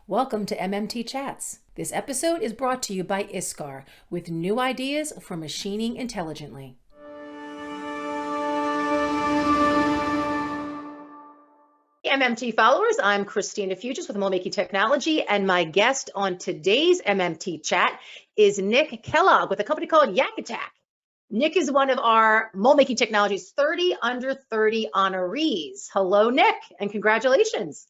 Welcome to MMT Chats. This episode is brought to you by ISCAR with new ideas for machining intelligently. MMT followers, I'm Christina Fuges with MoldMaking Technology, and my guest on today's MMT Chat is Nick Kellogg with a company called Yak Attack. Nick is one of our MoldMaking Technology's 30 under 30 honorees. Hello, Nick, and congratulations.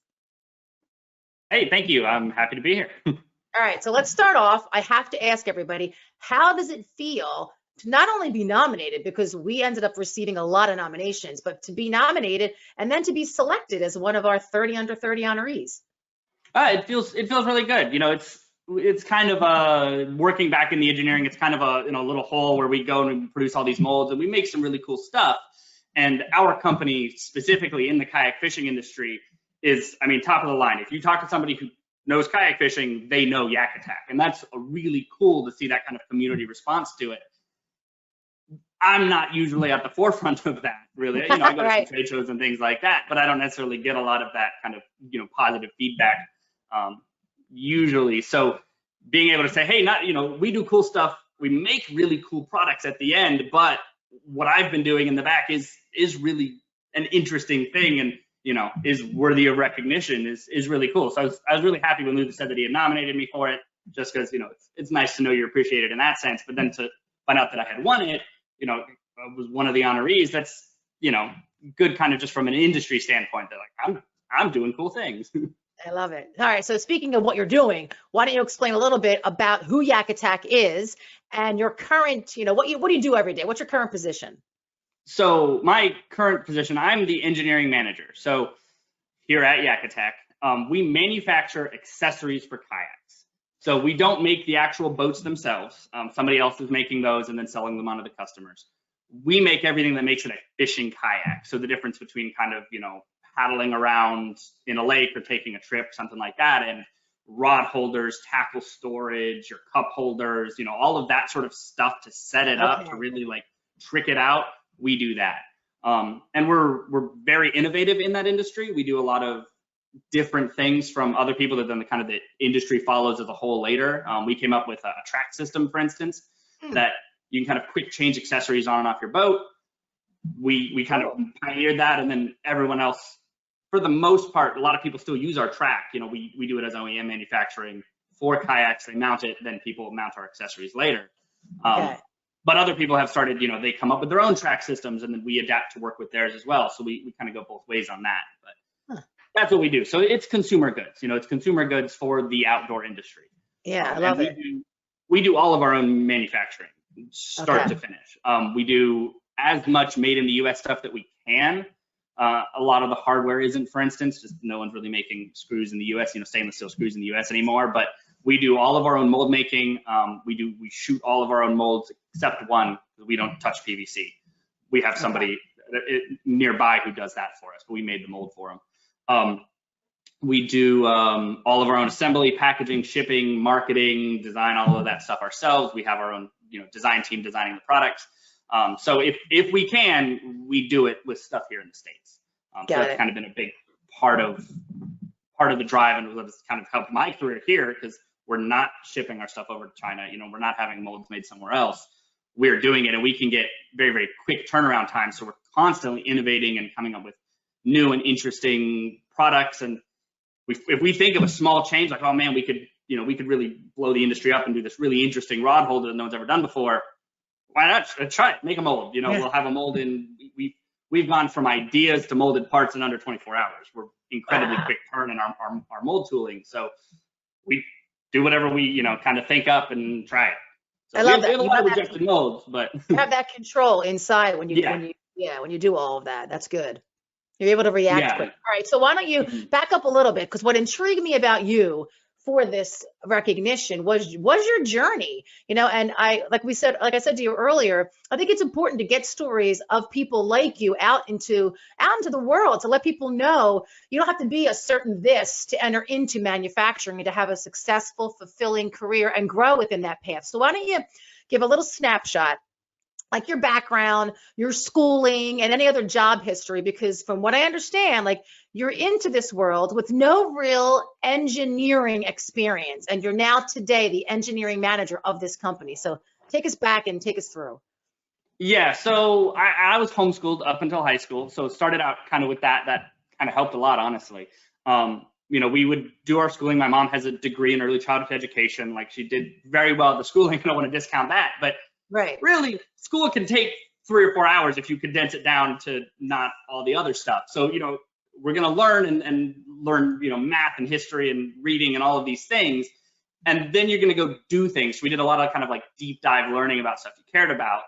Hey, thank you. I'm happy to be here. All right, so let's start off. I have to ask everybody, how does it feel to not only be nominated, because we ended up receiving a lot of nominations, but to be nominated and then to be selected as one of our 30 under 30 honorees? It feels really good. You know, it's kind of working back in the engineering. It's kind of a little hole where we go and we produce all these molds and we make some really cool stuff. And our company specifically in the kayak fishing industry is, I mean, top of the line. If you talk to somebody who knows kayak fishing, they know Yak Attack, and that's really cool to see that kind of community response to it. I'm not usually at the forefront of that, really. You know, I go to some trade shows and things like that, but I don't necessarily get a lot of that kind of, positive feedback usually. So being able to say, hey, we do cool stuff. We make really cool products at the end, but what I've been doing in the back is really an interesting thing and, is worthy of recognition is really cool. So I was really happy when Luther said that he had nominated me for it, just because, it's nice to know you're appreciated in that sense. But then to find out that I had won it, I was one of the honorees. That's, good kind of just from an industry standpoint. That like, I'm doing cool things. I love it. All right. So speaking of what you're doing, why don't you explain a little bit about who Yak Attack is and your current, what do you do every day? What's your current position? So my current position, I'm the engineering manager. So here at Yak Attack, we manufacture accessories for kayaks. So we don't make the actual boats themselves. Somebody else is making those and then selling them on to the customers. We make everything that makes it a fishing kayak. So the difference between kind of, paddling around in a lake or taking a trip, something like that, and rod holders, tackle storage, your cup holders, all of that sort of stuff to set it up to really like trick it out. We do that. And we're very innovative in that industry. We do a lot of different things from other people that then the kind of the industry follows as a whole later. We came up with a track system, for instance, that you can kind of quick change accessories on and off your boat. We kind of pioneered that, and then everyone else, for the most part, a lot of people still use our track. We do it as OEM manufacturing for kayaks. They mount it, then people mount our accessories later. But other people have started, they come up with their own track systems, and then we adapt to work with theirs as well. So we kind of go both ways on that. But that's what we do. So it's consumer goods. It's consumer goods for the outdoor industry. Yeah, I love it. We do all of our own manufacturing, start to finish. We do as much made in the U.S. stuff that we can. A lot of the hardware isn't, for instance, just no one's really making screws in the U.S., stainless steel screws in the U.S. anymore. But we do all of our own mold making. We shoot all of our own molds except one, because we don't touch PVC. We have somebody nearby who does that for us, but we made the mold for them. We do all of our own assembly, packaging, shipping, marketing, design, all of that stuff ourselves. We have our own design team designing the products. So if we can, we do it with stuff here in the States. So that's kind of been a big part of the drive, and what's kind of helped my career here, because we're not shipping our stuff over to China. We're not having molds made somewhere else. We're doing it, and we can get very, very quick turnaround time. So we're constantly innovating and coming up with new and interesting products. And if we think of a small change, like, oh man, we could really blow the industry up and do this really interesting rod holder that no one's ever done before. Why not try it? Make a mold. We'll have a mold in. We've gone from ideas to molded parts in under 24 hours. We're incredibly quick turn in our mold tooling. So we do whatever we kind of think up and try it. So I love that. We have a lot of rejected molds, but you have that control inside when you do all of that. That's good. You're able to react quick. All right. So why don't you back up a little bit? Because what intrigued me about you for this recognition was your journey, and like I said to you earlier, I think it's important to get stories of people like you out into the world, to let people know you don't have to be a certain this to enter into manufacturing and to have a successful, fulfilling career and grow within that path. So why don't you give a little snapshot like your background, your schooling, and any other job history, because from what I understand, like you're into this world with no real engineering experience, and you're now today the engineering manager of this company. So take us back and take us through. Yeah, so I was homeschooled up until high school. So it started out kind of with that. That kind of helped a lot, honestly. You know, we would do our schooling. My mom has a degree in early childhood education. Like, she did very well at the schooling. I don't want to discount that, but right, really, school can take 3 or 4 hours if you condense it down to not all the other stuff. So, you know, we're going to learn and learn, you know, math and history and reading and all of these things. And then you're going to go do things. We did a lot of kind of like deep dive learning about stuff you cared about,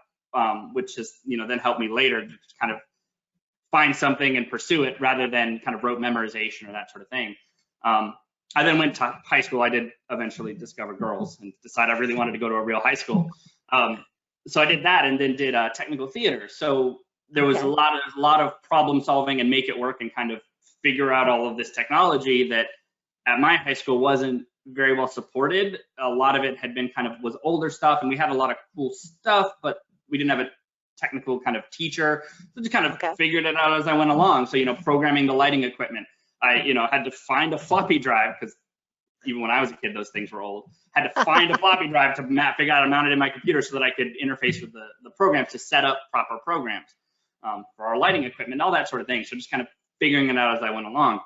which has, you know, then helped me later to kind of find something and pursue it rather than kind of rote memorization or that sort of thing. I then went to high school. I did eventually discover girls and decide I really wanted to go to a real high school. So I did that, and then did technical theater. So there was a lot of problem solving and make it work and kind of figure out all of this technology that at my high school wasn't very well supported. A lot of it had been was older stuff, and we had a lot of cool stuff, but we didn't have a technical kind of teacher. So just kind of figured it out as I went along. So, you know, programming the lighting equipment, I, you know, had to find a floppy drive, because even when I was a kid, those things were old. Had to find a floppy drive to figure out how to mount it in my computer so that I could interface with the programs to set up proper programs for our lighting equipment, all that sort of thing. So just kind of figuring it out as I went along.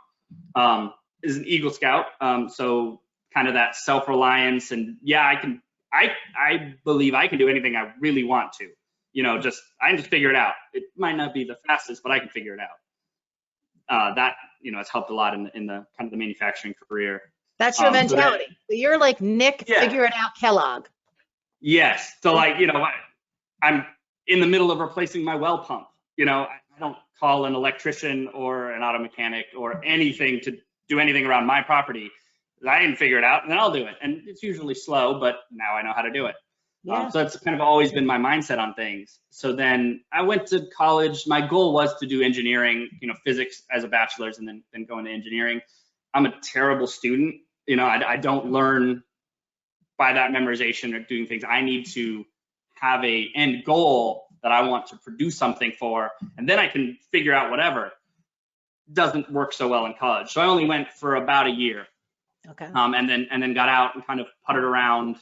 Is an Eagle Scout, so kind of that self-reliance, and yeah, I believe I can do anything I really want to. You know, I can just figure it out. It might not be the fastest, but I can figure it out. That, you know, has helped a lot in the kind of the manufacturing career. That's your mentality. So you're like Nick, figure it out, Kellogg. Yes. So, like, you know, I'm in the middle of replacing my well pump. You know, I don't call an electrician or an auto mechanic or anything to do anything around my property. I didn't figure it out, and then I'll do it. And it's usually slow, but now I know how to do it. Yeah. So that's kind of always been my mindset on things. So then I went to college. My goal was to do engineering, you know, physics as a bachelor's, and then go into engineering. I'm a terrible student. You know, I don't learn by that memorization or doing things. I need to have a end goal that I want to produce something for, and then I can figure out whatever. Doesn't work so well in college. So I only went for about a year. Okay. And then got out and kind of puttered around.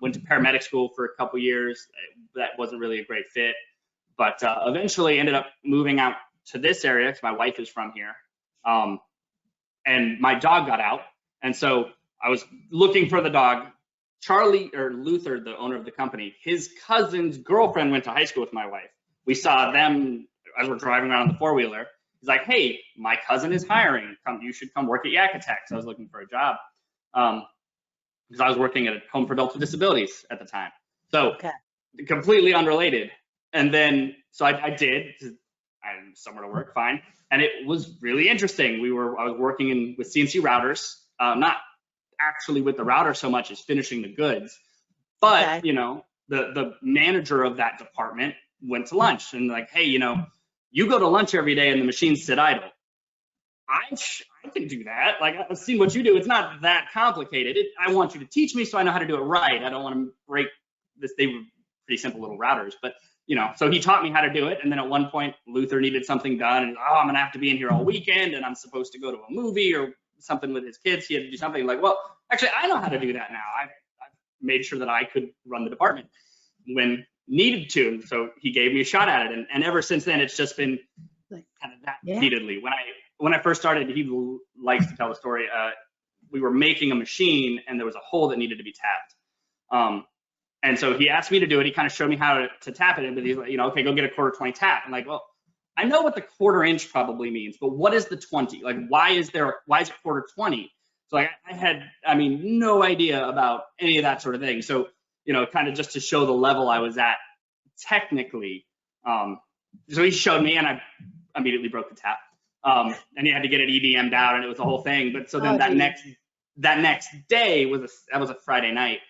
Went to paramedic school for a couple years. That wasn't really a great fit, but eventually ended up moving out to this area because my wife is from here. And my dog got out, and so I was looking for the dog. Charlie, or Luther, the owner of the company, his cousin's girlfriend went to high school with my wife. We saw them as we're driving around on the four-wheeler. He's like, "Hey, my cousin is hiring. You should come work at Yak Attack." So I was looking for a job because I was working at a home for adults with disabilities at the time. So completely unrelated. And then, so I did. I had somewhere to work, fine. And it was really interesting. I was working with CNC routers, not actually with the router so much as finishing the goods. But, you know, the manager of that department went to lunch and like, "Hey, you know, you go to lunch every day and the machines sit idle. I can do that. Like, I've seen what you do. It's not that complicated. I want you to teach me so I know how to do it right. I don't want to break this." They were pretty simple little routers, but, you know, so he taught me how to do it. And then at one point, Luther needed something done, and I'm going to have to be in here all weekend, and I'm supposed to go to a movie or something with his kids. He had to do something. Like, well, actually, I know how to do that now. I've made sure that I could run the department when needed to. And so he gave me a shot at it. And ever since then, it's just been kind of that repeatedly. When I first started, he likes to tell the story. We were making a machine, and there was a hole that needed to be tapped. And so he asked me to do it. He kind of showed me how to tap it. But he's like, you know, "Okay, go get a 1/4 tap." I'm like, "Well, I know what the 1/4 inch probably means, but what is the 20? Like, why is it 1/4 20? So like, I had, no idea about any of that sort of thing. So, you know, kind of just to show the level I was at technically. So he showed me, and I immediately broke the tap. And he had to get it EDM'd out, and it was the whole thing. But so then that next day that was a Friday night.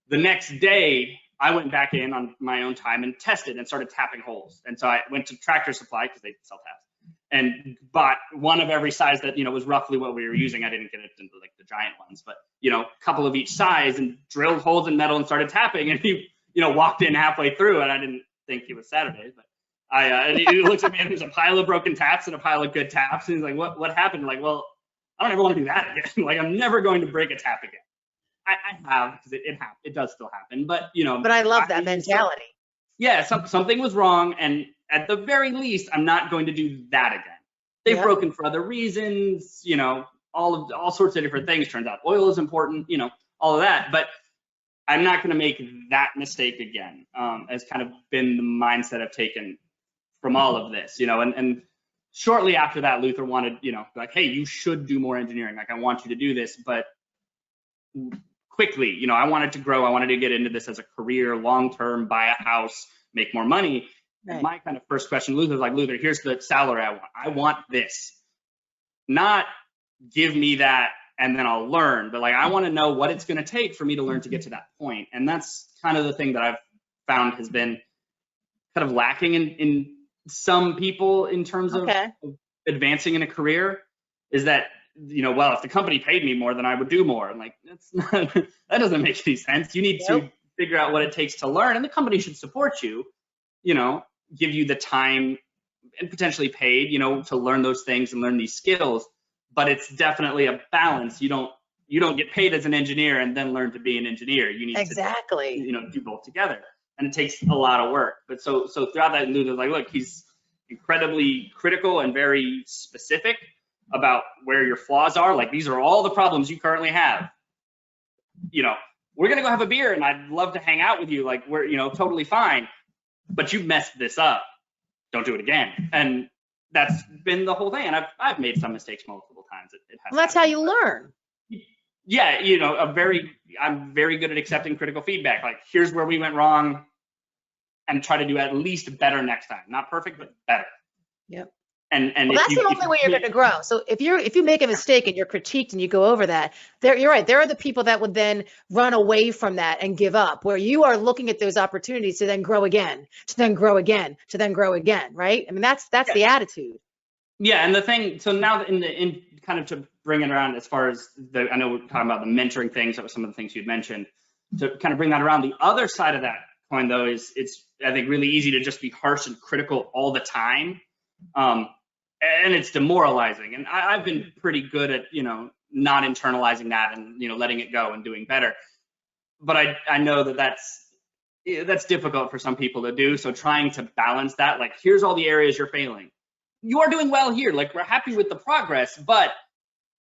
The next day, I went back in on my own time and tested and started tapping holes. And so I went to Tractor Supply, because they sell taps, and bought one of every size that, you know, was roughly what we were using. I didn't get it into like the giant ones, but, you know, a couple of each size, and drilled holes in metal and started tapping. And he, you know, walked in halfway through, and I didn't think it was Saturday, but and he looks at me and there's a pile of broken taps and a pile of good taps. And he's like, what happened? I'm like, well, I don't ever want to do that again. Like, I'm never going to break a tap again. I have, because it does still happen, but But I love that mentality. Yeah, something was wrong, and at the very least, I'm not going to do that again. They've broken for other reasons, all sorts of different things. Turns out oil is important, all of that, but I'm not going to make that mistake again. Has kind of been the mindset I've taken from all of this, and shortly after that, Luther wanted, like, hey, you should do more engineering. Like, I want you to do this, but quickly, I wanted to grow. I wanted to get into this as a career, long-term, buy a house, make more money. Right. My kind of first question, Luther's like, Luther, here's the salary I want. I want this. Not give me that and then I'll learn, but like, I want to know what it's going to take for me to learn to get to that point. And that's kind of the thing that I've found has been kind of lacking in some people in terms of advancing in a career, is that, well, if the company paid me more, then I would do more. I'm like, that's not, that doesn't make any sense. You need to figure out what it takes to learn, and the company should support you, give you the time and potentially paid, to learn those things and learn these skills. But it's definitely a balance. You don't get paid as an engineer and then learn to be an engineer. You need to, do both together, and it takes a lot of work. But so throughout that, Luther's like, look, he's incredibly critical and very specific about where your flaws are. Like, these are all the problems you currently have. We're gonna go have a beer and I'd love to hang out with you. Like, we're, totally fine, but you messed this up. Don't do it again. And that's been the whole thing. And I've made some mistakes multiple times. It has that's how you learn. Yeah, I'm very good at accepting critical feedback. Like, here's where we went wrong, and try to do at least better next time. Not perfect, but better. Yep. And that's the only way you're going to grow. So if you make a mistake and you're critiqued and you go over that, you're right. There are the people that would then run away from that and give up, where you are looking at those opportunities to then grow again, to then grow again, to then grow again. Right. I mean, that's the attitude. Yeah. And the thing, so now in kind of to bring it around as far as I know we're talking about the mentoring things, that was some of the things you'd mentioned, to kind of bring that around. The other side of that coin, though, is it's, I think, really easy to just be harsh and critical all the time. And it's demoralizing. And I've been pretty good at, not internalizing that and, letting it go and doing better. But I know that that's difficult for some people to do. So trying to balance that, like, here's all the areas you're failing. You are doing well here. Like, we're happy with the progress, but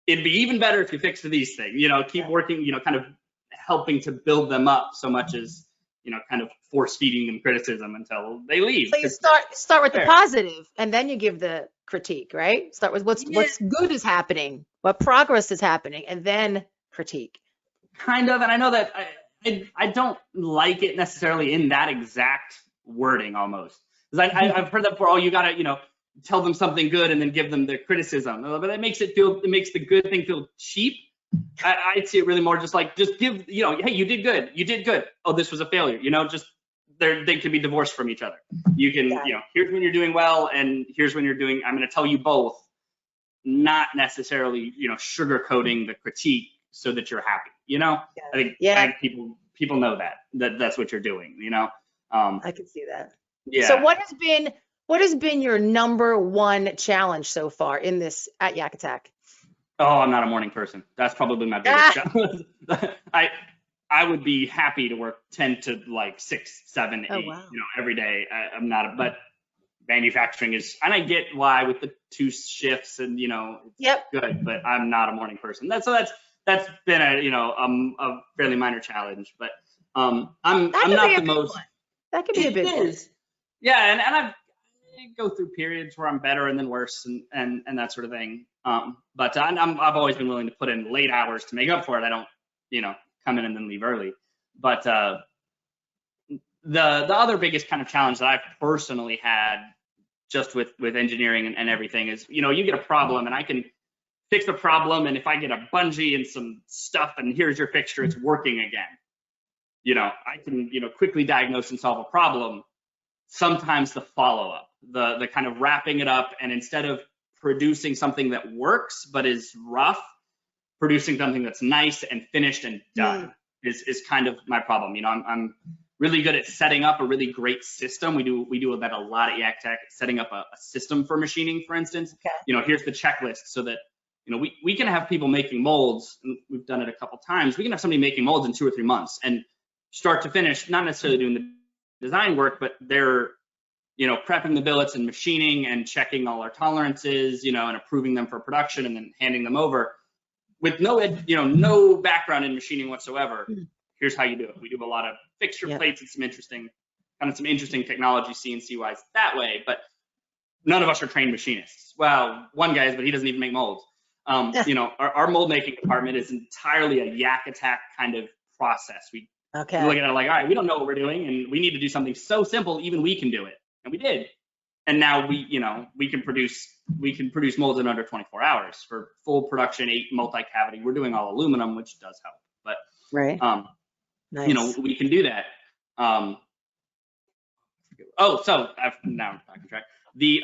it'd be even better if you fixed these things, keep working, kind of helping to build them up so much as, kind of force feeding them criticism until they leave. So you start with the positive, and then you give the critique, right? Start with what's good is happening, what progress is happening, and then critique. Kind of, and I know that I don't like it necessarily in that exact wording almost. Because I've heard that before. Oh, you gotta, tell them something good and then give them the criticism. But it makes the good thing feel cheap. I see it really more just give, hey, you did good. Oh, this was a failure. They can be divorced from each other. You can, here's when you're doing well, and here's when you're doing, I'm going to tell you both, not necessarily, sugarcoating the critique so that you're happy, I think people know that's what you're doing, I can see that. Yeah. So what has been your number one challenge so far in this at Yak Attack? Oh, I'm not a morning person. That's probably my biggest challenge. I would be happy to work 10 to 6, 7, 8, every day. I'm not, but manufacturing is, and I get why with the 2 shifts and, it's good, but I'm not a morning person. That's been a fairly minor challenge, but I'm not the most. That could be a big one. Yeah. And I go through periods where I'm better and then worse and that sort of thing. But I've always been willing to put in late hours to make up for it. I don't, come in and then leave early. But the other biggest kind of challenge that I've personally had just with engineering and everything is, you get a problem and I can fix the problem. And if I get a bungee and some stuff and here's your fixture, it's working again. I can, quickly diagnose and solve a problem. Sometimes the follow-up, the kind of wrapping it up, and instead of producing something that works but is rough, producing something that's nice and finished and done is kind of my problem. I'm really good at setting up a really great system. We do that a lot at YakAttack, setting up a system for machining, for instance. Okay. You know, here's the checklist so that, you know, we can have people making molds, and we've done it a couple times. We can have somebody making molds in 2 or 3 months and start to finish, not necessarily doing the design work, but they're, you know, prepping the billets and machining and checking all our tolerances, you know, and approving them for production and then handing them over with no background in machining whatsoever. Here's how you do it. We do a lot of fixture plates and some interesting technology CNC wise that way, but none of us are trained machinists. Well, one guy is, but he doesn't even make molds. You know, our mold making department is entirely a YakAttack kind of process. We look at it like, all right, we don't know what we're doing, and we need to do something so simple, even we can do it. And we did. And now we can produce molds in under 24 hours for full production, 8 multi-cavity. We're doing all aluminum, which does help. But nice. you know, we can do that. Now I'm back on track. The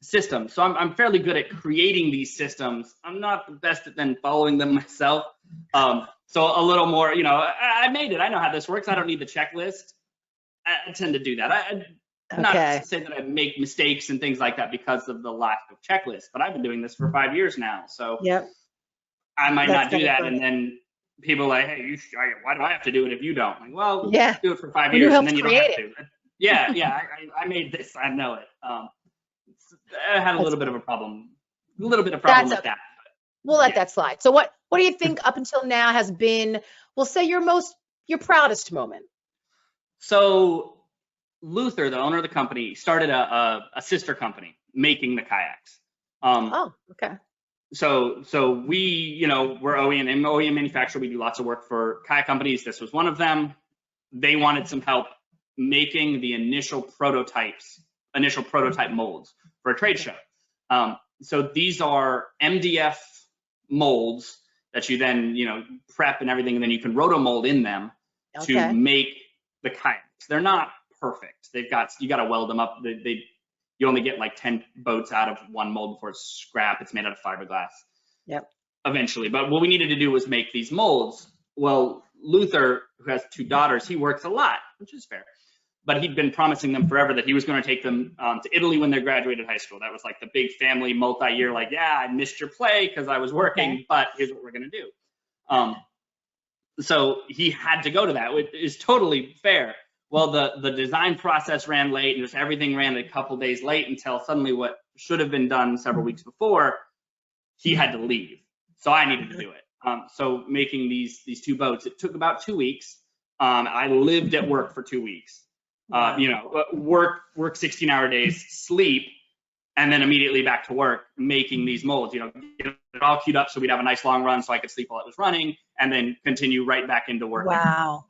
system. So I'm fairly good at creating these systems. I'm not the best at then following them myself. So a little more, you know, I made it. I know how this works. I don't need the checklist. I tend to do that. Not to say that I make mistakes and things like that because of the lack of checklist, but I've been doing this for 5 years now. So I might not do that. And then people are like, hey, why do I have to do it if you don't? Like, well, do it for 5 years and then you don't have to. I made this. I know it. I had a little bit of a problem. With that. We'll let that slide. So what do you think up until now has been, we'll say, your proudest moment? So Luther, the owner of the company, started a sister company making the kayaks. So we, you know, we're OEM manufacturer. We do lots of work for kayak companies. This was one of them. They wanted some help making the initial prototype molds for a trade show. So these are MDF molds that you then, you know, prep and everything, and then you can rotomold in them to make the kayaks. They're not perfect. You got to weld them up. You only get like 10 boats out of one mold before it's scrap. It's made out of fiberglass. Eventually, but what we needed to do was make these molds. Well, Luther, who has 2 daughters, he works a lot, which is fair. But he'd been promising them forever that he was going to take them to Italy when they graduated high school. That was like the big family multi-year, like, yeah, I missed your play because I was working, but here's what we're going to do. So he had to go to that, which is totally fair. Well, the design process ran late, and just everything ran a couple days late until suddenly what should have been done several weeks before, he had to leave. So I needed to do it. So making these 2 boats, it took about 2 weeks. I lived at work for 2 weeks. You know, work 16-hour days, sleep, and then immediately back to work making these molds. You know, get it all queued up so we'd have a nice long run so I could sleep while it was running, and then continue right back into work. Wow.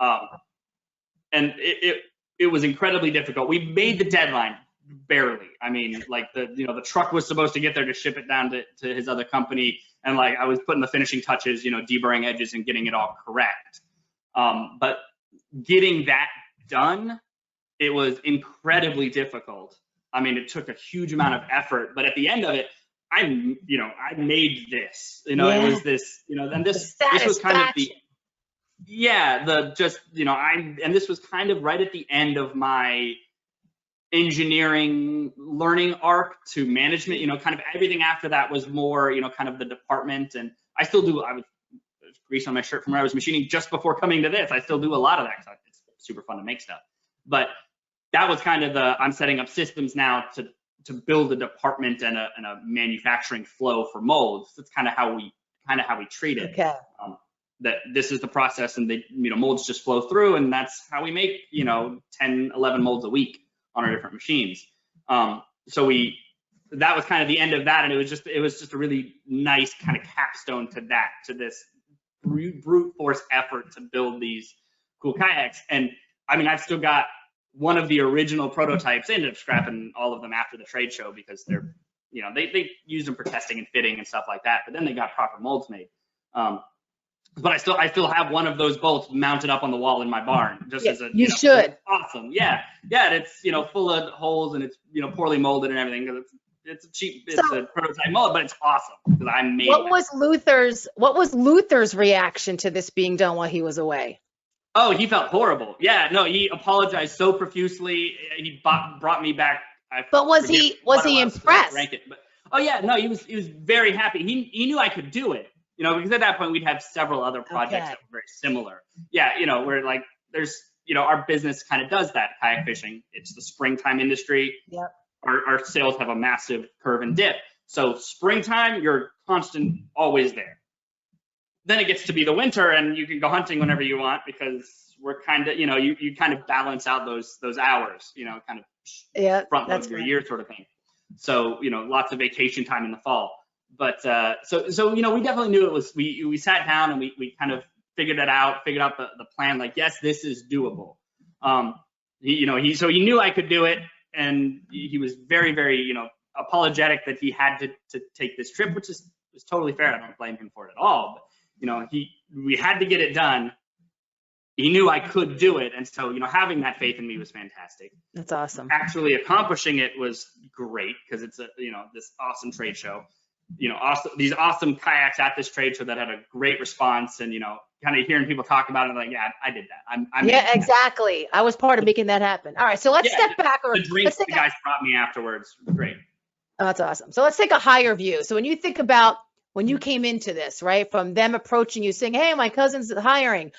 And it was incredibly difficult. We made the deadline barely. I mean, like the truck was supposed to get there to ship it down to his other company, and like I was putting the finishing touches, you know, deburring edges and getting it all correct. But getting that done, it was incredibly difficult. I mean, it took a huge amount of effort, but at the end of it, I made this, you know, it was this, you know, and this was kind of and this was kind of right at the end of my engineering learning arc to management, you know, kind of everything after that was more, you know, kind of the department. And I still do, I was grease on my shirt from where I was machining just before coming to this. I still do a lot of that because it's super fun to make stuff. But that was kind of I'm setting up systems now to build a department and a manufacturing flow for molds. That's kind of how we treat it. That this is the process, and molds just flow through, and that's how we make, 10, 11 molds a week on our different machines. So that was kind of the end of that, and it was just a really nice kind of capstone to this brute force effort to build these cool kayaks. And I mean, I've still got one of the original prototypes. They ended up scrapping all of them after the trade show because they're, they use them for testing and fitting and stuff like that. But then they got proper molds made. But I still have one of those bolts mounted up on the wall in my barn. Just as a you should. Awesome. Yeah. It's full of holes, and it's poorly molded and everything. It's a prototype mold, but it's awesome because I made it. What was Luther's reaction to this being done while he was away? Oh, he felt horrible. Yeah, no, he apologized so profusely. He brought me back. But was he impressed? But oh yeah, no, he was very happy. He knew I could do it, you know, because at that point we'd had several other projects that were very similar. Yeah, you know, where like there's, you know, our business kind of does that, kayak fishing. It's the springtime industry. Yep. Our sales have a massive curve and dip. So springtime, you're constant, always there. Then it gets to be the winter and you can go hunting whenever you want because we're kind of, you know, you kind of balance out those hours, you know, kind of front load your year sort of thing. So, you know, lots of vacation time in the fall. But so you know, we definitely knew it was, we sat down and we kind of figured out the plan, like, yes, this is doable. You know, so he knew I could do it, and he was very, very, you know, apologetic that he had to take this trip, which is totally fair. I don't blame him for it at all. But, you know, we had to get it done. He knew I could do it, and so, you know, having that faith in me was fantastic. That's awesome. Actually accomplishing it was great because it's a, you know, this awesome trade show. You know, these awesome kayaks at this trade show that had a great response, and, you know, kind of hearing people talk about it, like, yeah, I did that. I'm yeah, exactly. I was part of making that happen. All right, so let's step back. The drinks the guys brought me afterwards, great. Oh, that's awesome. So let's take a higher view. So when you think about when you came into this, right, from them approaching you saying, hey, my cousin's hiring,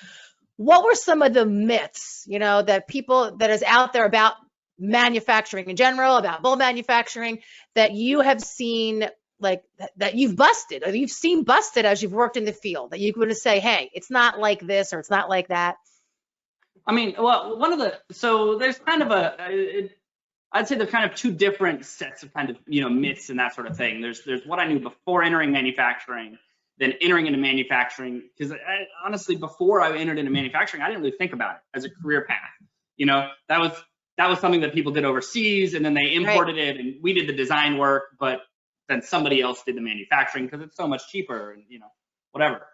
what were some of the myths, you know, that is out there about manufacturing in general, about mold manufacturing, that you have seen, like, that you've busted, or you've seen busted as you've worked in the field, that you could say, hey, it's not like this, or it's not like that? I mean, well, so there's kind of I'd say there's kind of two different sets of kind of, you know, myths and that sort of thing. There's what I knew before entering manufacturing, then entering into manufacturing, because honestly, before I entered into manufacturing, I didn't really think about it as a career path. You know, that was something that people did overseas, and then they imported it, and we did the design work, but then somebody else did the manufacturing because it's so much cheaper, and, you know, whatever.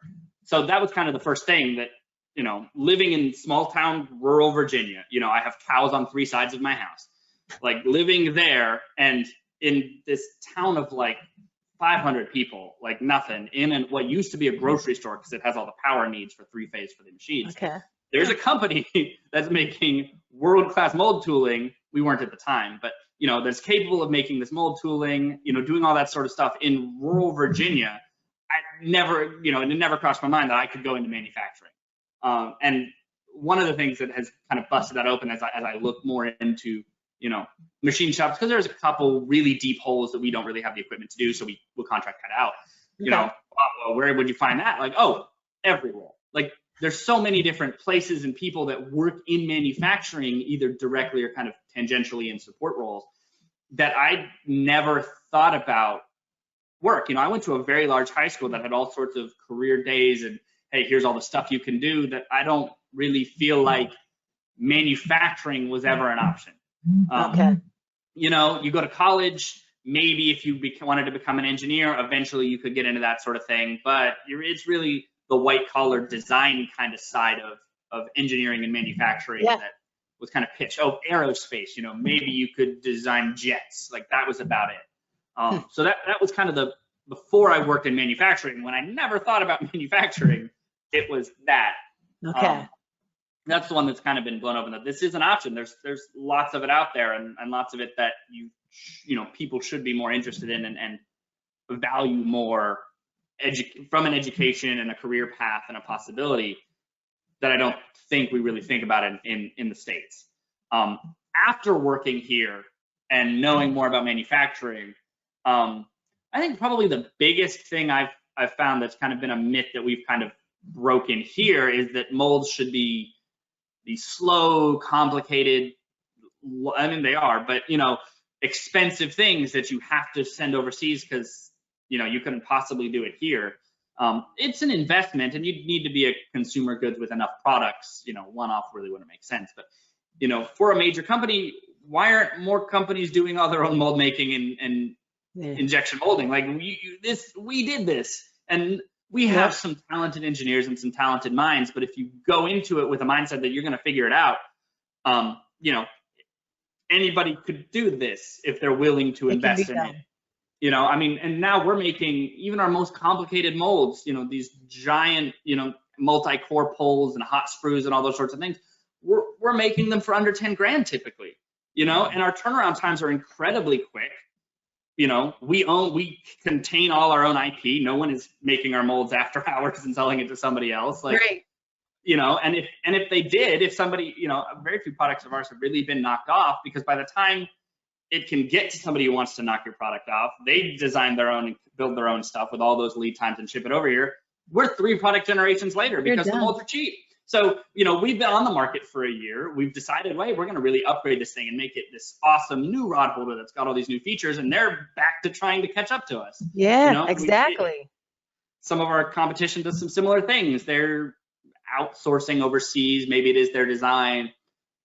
So that was kind of the first thing that, you know, living in small town, rural Virginia, you know, I have cows on 3 sides of my house, like living there, and in this town of like 500 people, like nothing, in what used to be a grocery store because it has all the power needs for 3-phase for the machines. Okay. There's a company that's making world-class mold tooling. We weren't at the time, but, you know, that's capable of making this mold tooling, you know, doing all that sort of stuff in rural Virginia. It never crossed my mind that I could go into manufacturing. And one of the things that has kind of busted that open as I look more into, you know, machine shops, because there's a couple really deep holes that we don't really have the equipment to do, so we'll contract that out. You know, well, where would you find that? Like, oh, everywhere. Like, there's so many different places and people that work in manufacturing, either directly or kind of tangentially in support roles, that I never thought about work. You know, I went to a very large high school that had all sorts of career days and, hey, here's all the stuff you can do, that I don't really feel like manufacturing was ever an option. Okay. You know, you go to college, maybe if you wanted to become an engineer, eventually you could get into that sort of thing, but it's really the white collar design kind of side of engineering and manufacturing that was kind of pitched. Oh, aerospace, you know, maybe you could design jets, like that was about it. So that was kind of before I worked in manufacturing, when I never thought about manufacturing, it was that. Okay. That's the one that's kind of been blown open, that this is an option. There's lots of it out there, and lots of it that you know, people should be more interested in and value more from an education and a career path and a possibility that I don't think we really think about it in the States. After working here and knowing more about manufacturing, I think probably the biggest thing I've found that's kind of been a myth that we've kind of broken here is that molds should be these slow, complicated, I mean, they are, but, you know, expensive things that you have to send overseas because, you know, you couldn't possibly do it here. It's an investment, and you need to be a consumer goods with enough products. You know, one-off really wouldn't make sense. But, you know, for a major company, why aren't more companies doing all their own mold making and injection molding? Like, we did this, and we have some talented engineers and some talented minds. But if you go into it with a mindset that you're going to figure it out, you know, anybody could do this if they're willing to invest in it. You know, I mean, and now we're making even our most complicated molds, you know, these giant, you know, multi-core pulls and hot sprues and all those sorts of things, we're making them for under 10 grand typically, you know, and our turnaround times are incredibly quick. You know, we contain all our own IP. No one is making our molds after hours and selling it to somebody else. Like, right. You know, and if they did, if somebody, you know, very few products of ours have really been knocked off, because by the time it can get to somebody who wants to knock your product off, they design their own and build their own stuff with all those lead times and ship it over here. We're 3 product generations later because the molds are cheap. So, you know, we've been on the market for a year. We've decided, wait, we're going to really upgrade this thing and make it this awesome new rod holder that's got all these new features, and they're back to trying to catch up to us. Yeah, you know, exactly. Some of our competition does some similar things. They're outsourcing overseas. Maybe it is their design,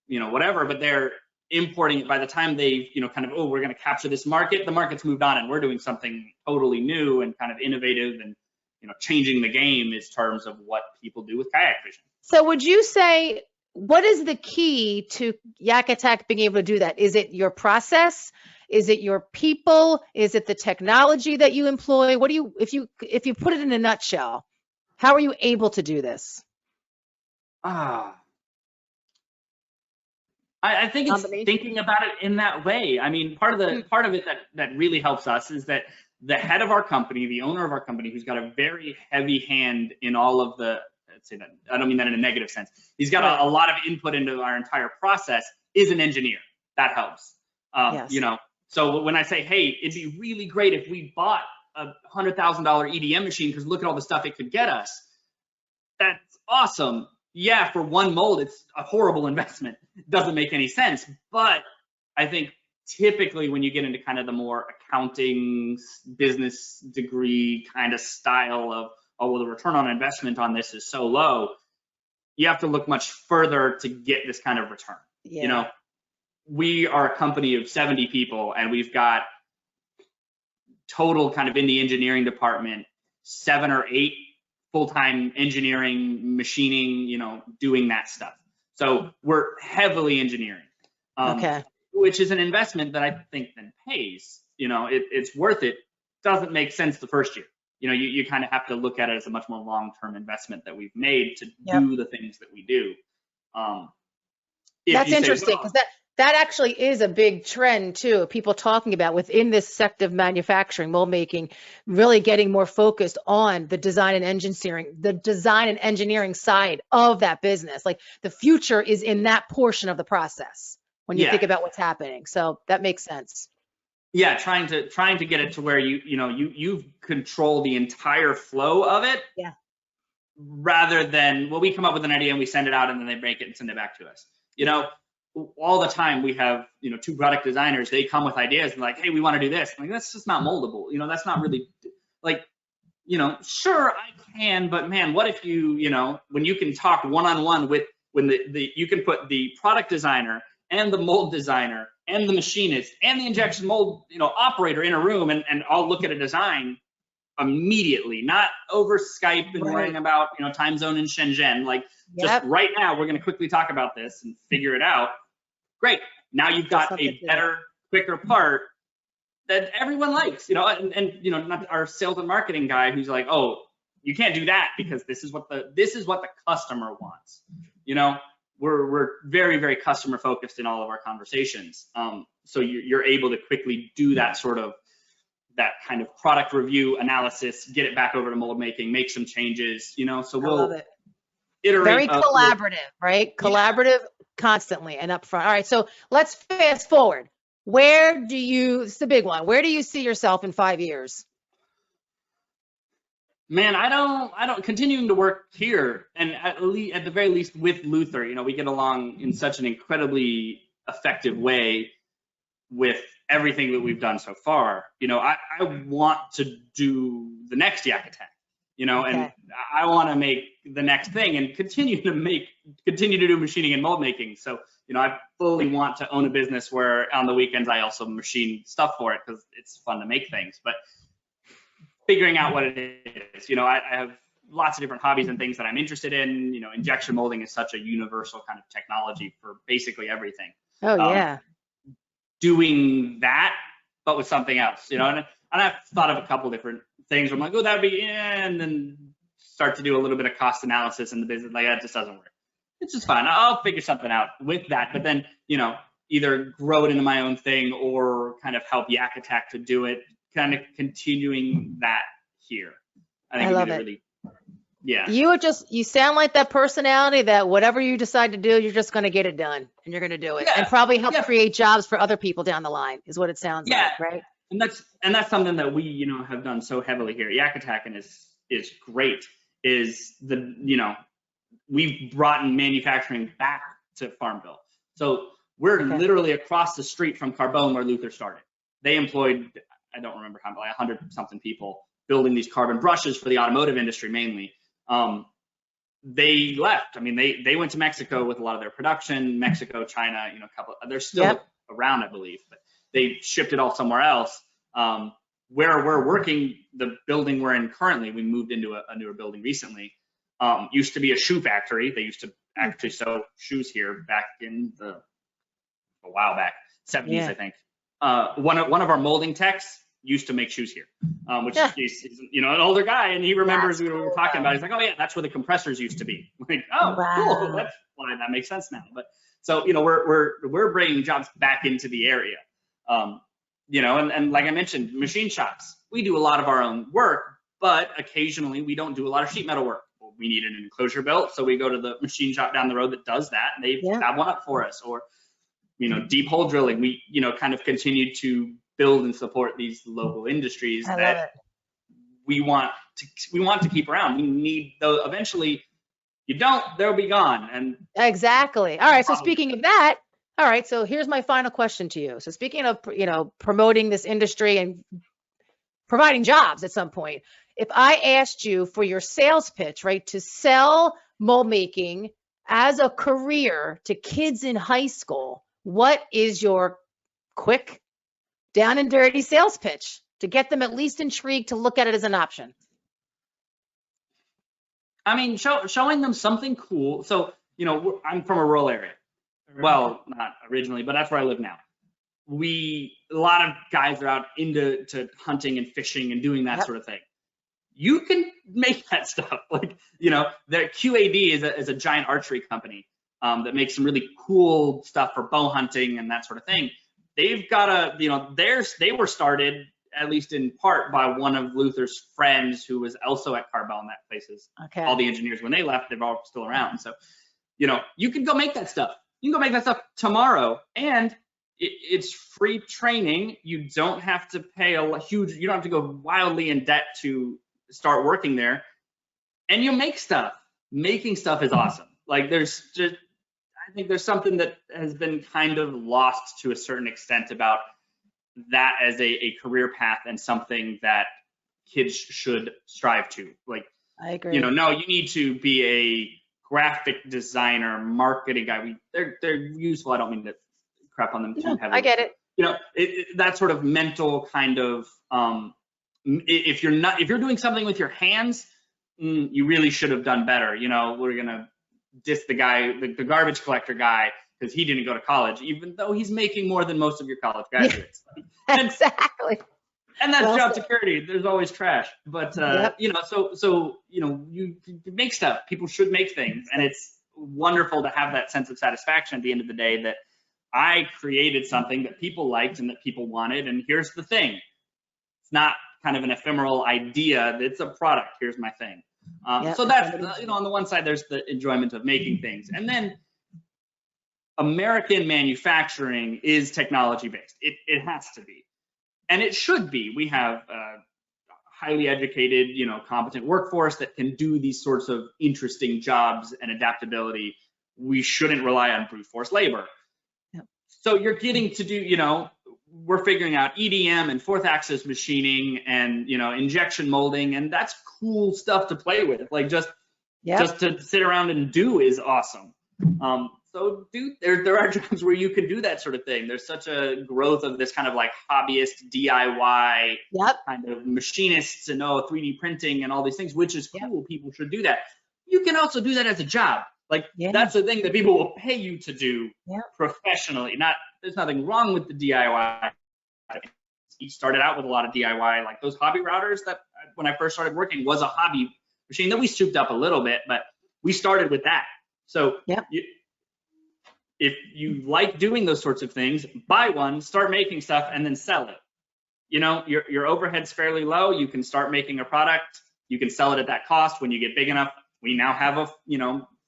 you know, whatever, but they're importing it. By the time they've, you know, kind of, oh, we're going to capture this market, the market's moved on and we're doing something totally new and kind of innovative and, you know, changing the game in terms of what people do with kayak fishing. So would you say, what is the key to YakAttack being able to do that? Is it your process? Is it your people? Is it the technology that you employ? What do you, if you put it in a nutshell, how are you able to do this? I think it's thinking about it in that way. I mean, part of it that really helps us is that the head of our company, the owner of our company, who's got a very heavy hand in all of the, let's say that, I don't mean that in a negative sense. He's got a lot of input into our entire process, is an engineer. That helps. Yes. You know, so when I say, hey, it'd be really great if we bought a $100,000 EDM machine because look at all the stuff it could get us. That's awesome. Yeah, for one mold, it's a horrible investment. It doesn't make any sense. But I think typically when you get into kind of the more accounting, business degree kind of style of, oh, well, the return on investment on this is so low, you have to look much further to get this kind of return. Yeah. You know, we are a company of 70 people and we've got total kind of in the engineering department, 7 or 8 full-time engineering, machining, you know, doing that stuff. So we're heavily engineering, which is an investment that I think then pays. You know, it's worth it. Doesn't make sense the first year. You know, you kind of have to look at it as a much more long-term investment that we've made to do the things that we do. That's interesting, because that actually is a big trend too. People talking about within this sector of manufacturing, mold making, really getting more focused on the design and engineering side of that business. Like the future is in that portion of the process when you think about what's happening. So that makes sense. Yeah, trying to get it to where you control the entire flow of it. Yeah. Rather than, well, we come up with an idea and we send it out and then they break it and send it back to us. You know, all the time we have, you know, 2 product designers, they come with ideas and like, hey, we want to do this. I'm like, that's just not moldable. You know, that's not really like, you know, sure I can, but man, what if you know, when you can talk one-on-one with, when you can put the product designer and the mold designer and the machinist and the injection mold, you know, operator in a room and all look at a design immediately, not over Skype and worrying about, you know, time zone in Shenzhen. Like just right now, we're going to quickly talk about this and figure it out. Great. Now you've got a better, quicker part that everyone likes, you know, and you know, not our sales and marketing guy who's like, oh, you can't do that because this is what the customer wants. You know, we're very, very customer focused in all of our conversations. So you're able to quickly do that sort of, that kind of product review analysis, get it back over to MoldMaking, make some changes, you know, so we'll iterate. Very collaborative, right? Collaborative constantly and upfront. All right, so let's fast forward. It's the big one. Where do you see yourself in 5 years? Man, I don't continuing to work here, and at the very least with Luther, you know, we get along in such an incredibly effective way with everything that we've done so far. You know, I want to do the next Yak Attack, you know, and I want to make the next thing and continue to do machining and mold making. So, you know, I fully want to own a business where on the weekends I also machine stuff for it because it's fun to make things. But figuring out what it is, you know, I have lots of different hobbies and things that I'm interested in. You know, injection molding is such a universal kind of technology for basically everything. Oh, yeah. Doing that, but with something else, you know, and I've thought of a couple different things where I'm like, oh, that'd be, and then start to do a little bit of cost analysis in the business, like that just doesn't work. It's just fine. I'll figure something out with that. But then, you know, either grow it into my own thing or kind of help YakAttack to do it, kind of continuing that here. I think I love it. really, yeah. You sound like that personality that whatever you decide to do, you're just going to get it done and you're going to do it, and probably help create jobs for other people down the line is what it sounds like, right? And that's something that we, you know, have done so heavily here. YakAttack and is great. Is the, you know, we've brought in manufacturing back to Farmville. So we're literally across the street from Carbone where Luther started. They employed, I don't remember how, like 100 something people building these carbon brushes for the automotive industry mainly. They left. I mean, they went to Mexico with a lot of their production. Mexico, China, you know, they're still around, I believe, but they shipped it all somewhere else. Where we're working, the building we're in currently, we moved into a newer building recently. Used to be a shoe factory. They used to actually sew shoes here back in a while back, 70s, I think. One of our molding techs used to make shoes here, which is, you know, an older guy, and he remembers we were talking about it. He's like, oh yeah, that's where the compressors used to be. Like, oh, cool, that's why that makes sense now. But so, you know, we're bringing jobs back into the area. You know, and like I mentioned, machine shops, we do a lot of our own work, but occasionally we don't do a lot of sheet metal work. Well, we need an enclosure built, so we go to the machine shop down the road that does that, and they have one up for us. Or, you know, deep hole drilling, we, you know, kind of continue to build and support these local industries that we want to keep around. We need those. Eventually, you don't, they'll be gone. And exactly. All right. So speaking of that, all right, so here's my final question to you. So speaking of, you know, promoting this industry and providing jobs at some point, if I asked you for your sales pitch, right, to sell mold making as a career to kids in high school, what is your quick, down and dirty sales pitch to get them at least intrigued to look at it as an option? I mean, showing them something cool. So, you know, I'm from a rural area. Well, not originally, but that's where I live now. A lot of guys are out into hunting and fishing and doing that sort of thing. You can make that stuff. Like, you know, their QAD is a giant archery company that makes some really cool stuff for bow hunting and that sort of thing. They've got you know, they were started, at least in part, by one of Luther's friends who was also at Carbone. That place is all the engineers, when they left, they're all still around. So, you know, you can go make that stuff. You can go make that stuff tomorrow, and it's free training. You don't have to pay you don't have to go wildly in debt to start working there, and you make stuff. Making stuff is awesome. Like, I think there's something that has been kind of lost to a certain extent about that as a career path and something that kids should strive to. Like, I agree. You know, no, you need to be a graphic designer, marketing guy. They're useful. I don't mean to crap on them too heavily. I get it. You know, that sort of mental kind of, if you're doing something with your hands, you really should have done better. You know, we're gonna diss the guy, the garbage collector guy, because he didn't go to college, even though he's making more than most of your college graduates. Exactly. And that's job security. There's always trash. But, you know, so, you know, you make stuff. People should make things. And it's wonderful to have that sense of satisfaction at the end of the day that I created something that people liked and that people wanted. And here's the thing. It's not kind of an ephemeral idea. It's a product. Here's my thing. So that's, you know, on the one side, there's the enjoyment of making things. And then American manufacturing is technology based. It has to be. And it should be. We have a highly educated, you know, competent workforce that can do these sorts of interesting jobs and adaptability. We shouldn't rely on brute force labor. Yep. So you're getting to do, you know, we're figuring out EDM and fourth axis machining and, you know, injection molding, and that's cool stuff to play with. Like just to sit around and do is awesome. So there are jobs where you can do that sort of thing. There's such a growth of this kind of like hobbyist DIY kind of machinists and 3D printing and all these things, which is cool. People should do that. You can also do that as a job. Like that's the thing that people will pay you to do professionally. There's nothing wrong with the DIY. You started out with a lot of DIY, like those hobby routers that when I first started working was a hobby machine. Then we souped up a little bit, but we started with that. So if you like doing those sorts of things, buy one, start making stuff, and then sell it. You know, your overhead's fairly low. You can start making a product. You can sell it at that cost. When you get big enough, we now have a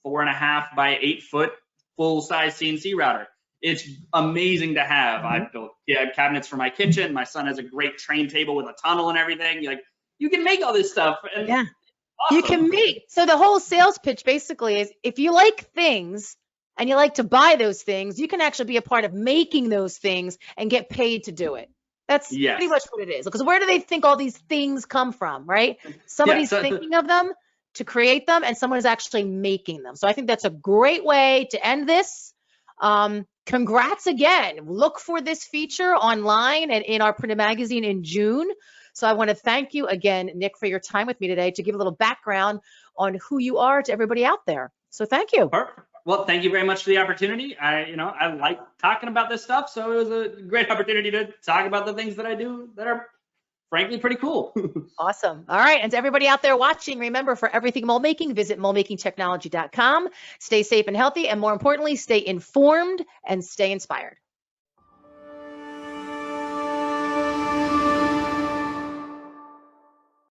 4.5 by 8 foot full size CNC router. It's amazing to have. I've built cabinets for my kitchen. My son has a great train table with a tunnel and everything. You can make all this stuff. And yeah, awesome. You can make. So the whole sales pitch basically is, if you like things and you like to buy those things, you can actually be a part of making those things and get paid to do it. That's pretty much what it is. Because where do they think all these things come from, right? Somebody's thinking of them to create them, and someone is actually making them. So I think that's a great way to end this. Congrats again. Look for this feature online and in our printed magazine in June. So I want to thank you again, Nick, for your time with me today to give a little background on who you are to everybody out there. So thank you. Perfect. Well, thank you very much for the opportunity. I like talking about this stuff, so it was a great opportunity to talk about the things that I do that are frankly pretty cool. Awesome. All right. And to everybody out there watching, remember, for everything mold making, visit moldmakingtechnology.com. Stay safe and healthy, and more importantly, stay informed and stay inspired.